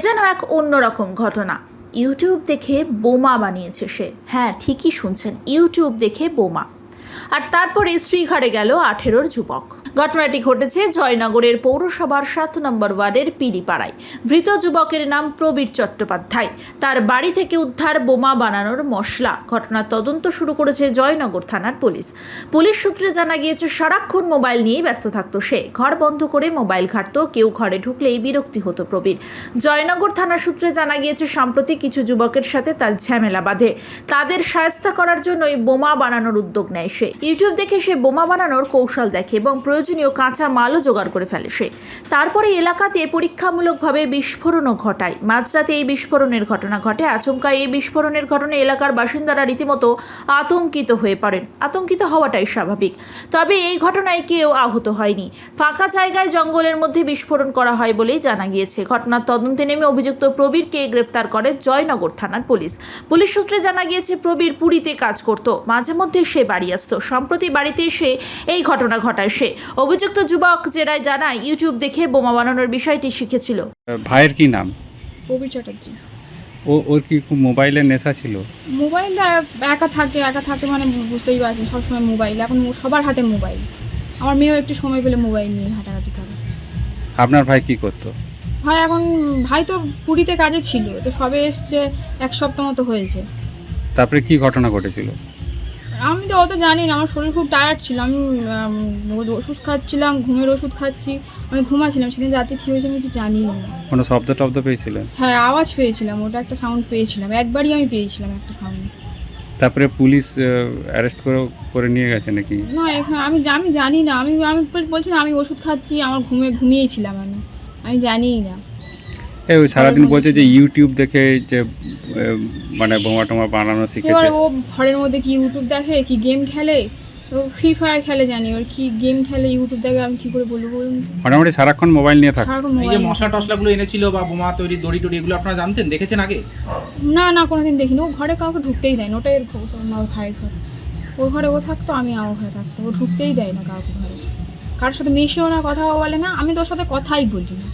যেন এক অন্যরকম ঘটনা। ইউটিউব দেখে বোমা বানিয়েছে সে। হ্যাঁ, ঠিকই শুনছেন, ইউটিউব দেখে বোমা। আর তারপরে শ্রীঘাটে গেল 18 যুবক। ঘটনাটি ঘটেছে জয়নগরের পৌরসভার 7 নম্বর ওয়ার্ডের পিড়িপাড়ায়। ধৃত যুবকের নাম প্রবীর চট্টোপাধ্যায়। তার বাড়ি থেকে উদ্ধার বোমা বানানোর মশলা। ঘটনার তদন্ত শুরু করেছে জয়নগর থানার পুলিশ। পুলিশ সূত্রে জানা গিয়েছে সারাক্ষণ মোবাইল নিয়ে ব্যস্ত থাকতো সে। ঘর বন্ধ করে মোবাইল ঘাঁটতো, কেউ ঘরে ঢুকলেই বিরক্তি হতো প্রবীর। জয়নগর থানার সূত্রে জানা গিয়েছে সম্প্রতি কিছু যুবকের সাথে তার ঝামেলা বাঁধে। তাদের শায়েস্তা করার জন্যই বোমা বানানোর উদ্যোগ নেয় সে। ইউটিউব দেখে সে বোমা বানানোর কৌশল দেখে এবং প্রয়োজনীয় কাঁচা মালও জোগাড় করে ফেলে সে। তারপরে এলাকাতে পরীক্ষামূলকভাবে বিস্ফোরণও ঘটায়। মাঝরাতে এই বিস্ফোরণের ঘটনা ঘটে। আচমকা এই বিস্ফোরণের ঘটনায় এলাকার বাসিন্দারা রীতিমতো আতঙ্কিত হয়ে পড়েন। আতঙ্কিত হওয়াটাই স্বাভাবিক। তবে এই ঘটনায় কেউ আহত হয়নি। ফাঁকা জায়গায় জঙ্গলের মধ্যে বিস্ফোরণ করা হয় বলেই জানা গিয়েছে। ঘটনার তদন্তে নেমে অভিযুক্ত প্রবীরকে গ্রেফতার করে জয়নগর থানার পুলিশ। পুলিশ সূত্রে জানা গিয়েছে প্রবীর পুরীতে কাজ করত, মাঝে মধ্যে সে বাড়ি আসতো। সম্প্রতি বাড়িতে এসে এই ঘটনা ঘটায় সে। অভিযুক্ত যুবক জেরায় জানায় ইউটিউব দেখে বোমা বানানোর বিষয়টি শিখেছিল। ভাইয়ের কি নাম? প্রবীর চ্যাটার্জি। ওর কি খুব মোবাইলের নেশা ছিল? মোবাইল একা থাকে মানে বুঝতেই পারছেন, সবসময় মোবাইল। এখন সবার হাতে মোবাইল। আমার মেয়েও একটু সময় পেলে মোবাইল নিয়ে হাঁটাহাঁটি করে। আপনার ভাই কি করতো? ভাই তো পুরীতে কাজে ছিল, তো সবে এসছে, 1 সপ্তাহ মতো হয়েছে। তারপরে কি ঘটনা ঘটেছিল? আমি তো অত জানি না, আমার শরীর খুব টায়ার্ড ছিল। আমি ওষুধ খাচ্ছিলাম, ঘুমের ওষুধ খাচ্ছি, আমি ঘুমাচ্ছিলাম। সেদিন রাতে কী হয়েছে আমি কিছু জানি না। কোনো শব্দ টব্দ পেয়েছিলেন? হ্যাঁ, আওয়াজ পেয়েছিলাম, ওটা একটা সাউন্ড পেয়েছিলাম, একবারই আমি পেয়েছিলাম একটা সাউন্ড। তারপরে পুলিশ অ্যারেস্ট করে নিয়ে গেছে নাকি? না, এখানে আমি জানি না। আমি বলছি না, আমি ওষুধ খাচ্ছি, আমার ঘুমিয়েছিলাম। আমি জানিই না। ওই সারাদিন বলছে যে ইউটিউব দেখে যে মানে বোমা টোমা বানানো শিখেছে। এবার ও ঘরের মধ্যে কি ইউটিউব দেখে, কি গেম খেলে, তো ফ্রি ফায়ার খেলে জানি। ওর কি গেম খেলে, ইউটিউব দেখে, আমি কি করে বলবো বলুন? মোটামুটি সারাক্ষণ মোবাইল নিয়ে থাকে। এই যে মশলা টসলাগুলো এনেছিল বা বোমা তৈরি দড়ি টড়ি, এগুলো আপনারা জানতেন, দেখেছেন আগে? না, কোনোদিন দেখিনি। ও ঘরে কাউকে ঢুকতেই দেয় না। ওটাই আমার ভাইয়ের ঘর। ওর ঘরে ও থাকতো, আমি আমার ঘরে থাকতো। ও ঢুকতেই দেয় না কাউকে ঘরে। কারোর সাথে মিশেও না, কথাও বলে না। আমি তোর সাথে কথাই বলি না।